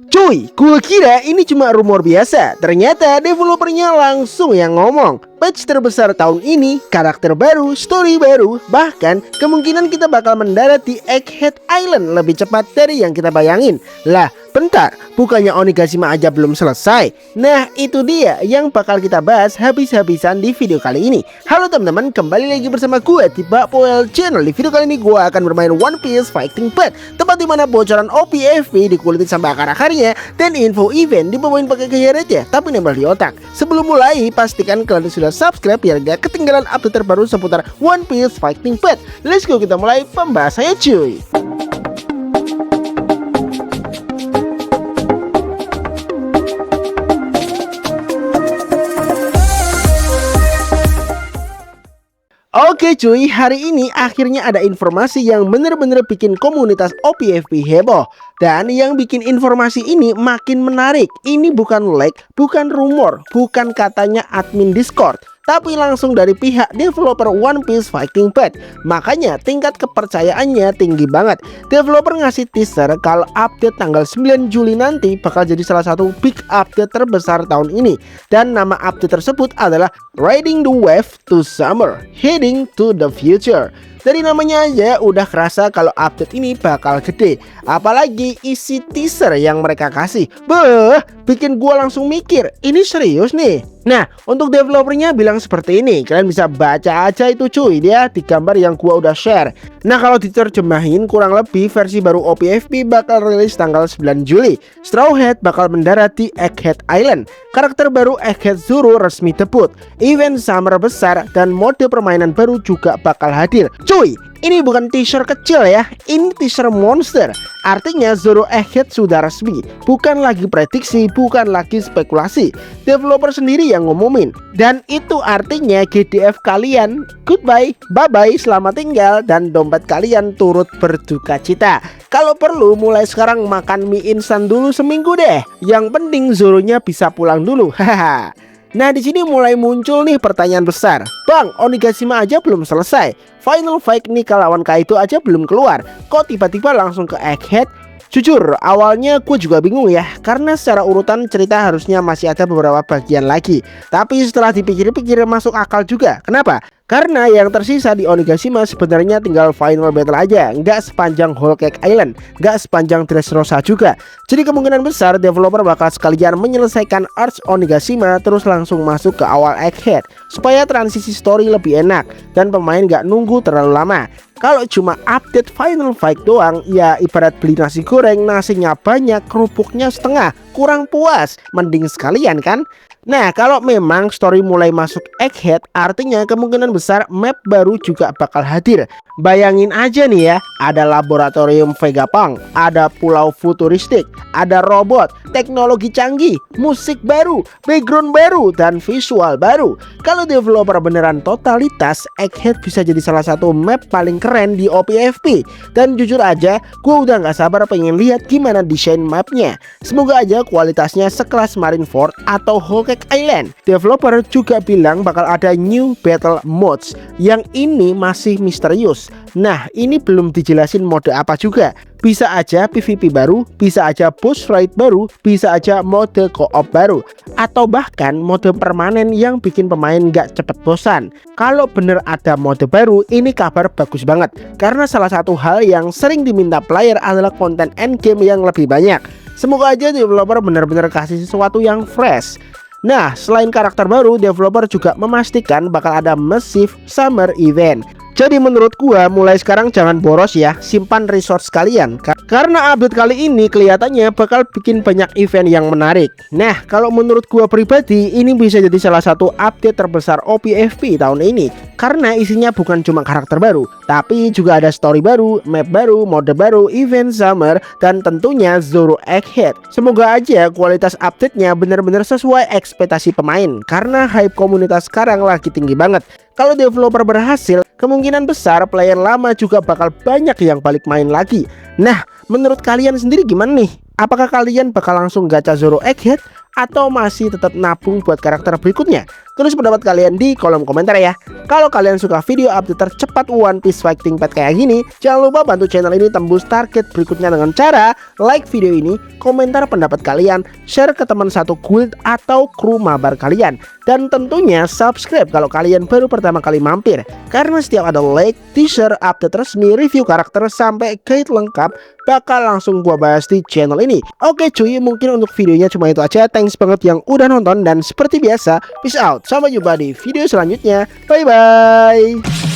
Cuy, gue kira ini cuma rumor biasa. Ternyata developernya langsung yang ngomong. Patch terbesar tahun ini, karakter baru, story baru, bahkan kemungkinan kita bakal mendarat di Egghead Island lebih cepat dari yang kita bayangin. Lah, bentar, bukannya Onigashima aja belum selesai? Nah, itu dia yang bakal kita bahas habis-habisan di video kali ini. Halo teman-teman, kembali lagi bersama gue di Bakpoel Channel. Di video kali ini gue akan bermain One Piece Fighting Path, tempat dimana bocoran OPFP dikulitin sampai akar-akarnya, dan info event dibawain pakai gaya receh tapi nempel di otak. Sebelum mulai, pastikan kalian sudah subscribe biar gak ketinggalan update terbaru seputar One Piece Fighting Path. Let's go, kita mulai pembahasannya cuy. Oke cuy, hari ini akhirnya ada informasi yang bener-bener bikin komunitas OPFP heboh. Dan yang bikin informasi ini makin menarik. Ini bukan leak, bukan rumor, bukan katanya admin Discord, tapi langsung dari pihak developer One Piece Fighting Path. Makanya tingkat kepercayaannya tinggi banget. Developer ngasih teaser kalau update tanggal 9 Juli nanti bakal jadi salah satu big update terbesar tahun ini. Dan nama update tersebut adalah Riding the Wave to Summer, Heading to the Future. Dari namanya aja udah kerasa kalau update ini bakal gede. Apalagi isi teaser yang mereka kasih, bikin gua langsung mikir, ini serius nih. Nah, untuk developernya bilang seperti ini. Kalian bisa baca aja itu cuy, dia di gambar yang gua udah share. Nah, kalau diterjemahin kurang lebih versi baru OPFP bakal rilis tanggal 9 Juli. Straw Hat bakal mendarat di Egghead Island. Karakter baru Egghead Zoro resmi debut. Event summer besar dan mode permainan baru juga bakal hadir. Cuy, ini bukan teaser kecil ya, ini teaser monster. Artinya Zoro Egghead sudah resmi, bukan lagi prediksi, bukan lagi spekulasi. Developer sendiri yang ngumumin. Dan itu artinya GDF kalian goodbye, bye-bye, selamat tinggal, dan dompet kalian turut berduka cita. Kalau perlu mulai sekarang makan mie instan dulu seminggu deh. Yang penting Zoronya bisa pulang dulu. Hahaha. Nah, di sini mulai muncul nih pertanyaan besar. Bang, Onigashima aja belum selesai. Final fight Nika lawan Kaido aja belum keluar. Kok tiba-tiba langsung ke Egghead? Jujur, awalnya gue juga bingung ya, karena secara urutan cerita harusnya masih ada beberapa bagian lagi. Tapi setelah dipikir-pikir masuk akal juga. Kenapa? Karena yang tersisa di Onigashima sebenarnya tinggal final battle aja, nggak sepanjang Whole Cake Island, nggak sepanjang Dressrosa juga. Jadi kemungkinan besar developer bakal sekalian menyelesaikan arc Onigashima terus langsung masuk ke awal Egghead, supaya transisi story lebih enak dan pemain nggak nunggu terlalu lama. Kalau cuma update final fight doang, ya ibarat beli nasi goreng, nasinya banyak, kerupuknya setengah, kurang puas. Mending sekalian kan? Nah, kalau memang story mulai masuk Egghead, artinya kemungkinan besar map baru juga bakal hadir. Bayangin aja nih ya, ada laboratorium Vegapunk, ada pulau futuristik, ada robot, teknologi canggih, musik baru, background baru, dan visual baru. Kalau developer beneran totalitas, Egghead bisa jadi salah satu map paling keren di OPFP. Dan jujur aja, gue udah gak sabar pengen lihat gimana desain mapnya. Semoga aja kualitasnya sekelas Marineford atau Whole Cake Island. Developer juga bilang bakal ada new battle modes, yang ini masih misterius. Nah, ini belum dijelasin mode apa juga. Bisa aja PvP baru, bisa aja boss fight baru, bisa aja mode co-op baru, atau bahkan mode permanen yang bikin pemain gak cepet bosan. Kalau bener ada mode baru, ini kabar bagus banget. Karena salah satu hal yang sering diminta player adalah konten endgame yang lebih banyak. Semoga aja developer bener-bener kasih sesuatu yang fresh. Nah, selain karakter baru, developer juga memastikan bakal ada massive summer event. Jadi menurut gua mulai sekarang jangan boros ya, simpan resource kalian. Karena update kali ini kelihatannya bakal bikin banyak event yang menarik. Nah, kalau menurut gua pribadi ini bisa jadi salah satu update terbesar OPFP tahun ini. Karena isinya bukan cuma karakter baru, tapi juga ada story baru, map baru, mode baru, event summer, dan tentunya Zoro Egghead. Semoga aja kualitas update-nya benar-benar sesuai ekspektasi pemain. Karena hype komunitas sekarang lagi tinggi banget. Kalau developer berhasil, kemungkinan besar player lama juga bakal banyak yang balik main lagi. Nah, menurut kalian sendiri gimana nih? Apakah kalian bakal langsung gacha Zoro Egghead atau masih tetap nabung buat karakter berikutnya? Tulis pendapat kalian di kolom komentar ya. Kalau kalian suka video update tercepat One Piece Fighting Pad kayak gini, jangan lupa bantu channel ini tembus target berikutnya dengan cara like video ini, komentar pendapat kalian, share ke teman satu guild atau kru mabar kalian, dan tentunya subscribe kalau kalian baru pertama kali mampir. Karena setiap ada like, teaser, update resmi, review karakter sampai guide lengkap bakal langsung gua bahas di channel ini. Oke cuy, mungkin untuk videonya cuma itu aja. Thanks banget yang udah nonton dan seperti biasa, peace out. Sampai jumpa di video selanjutnya. Bye bye.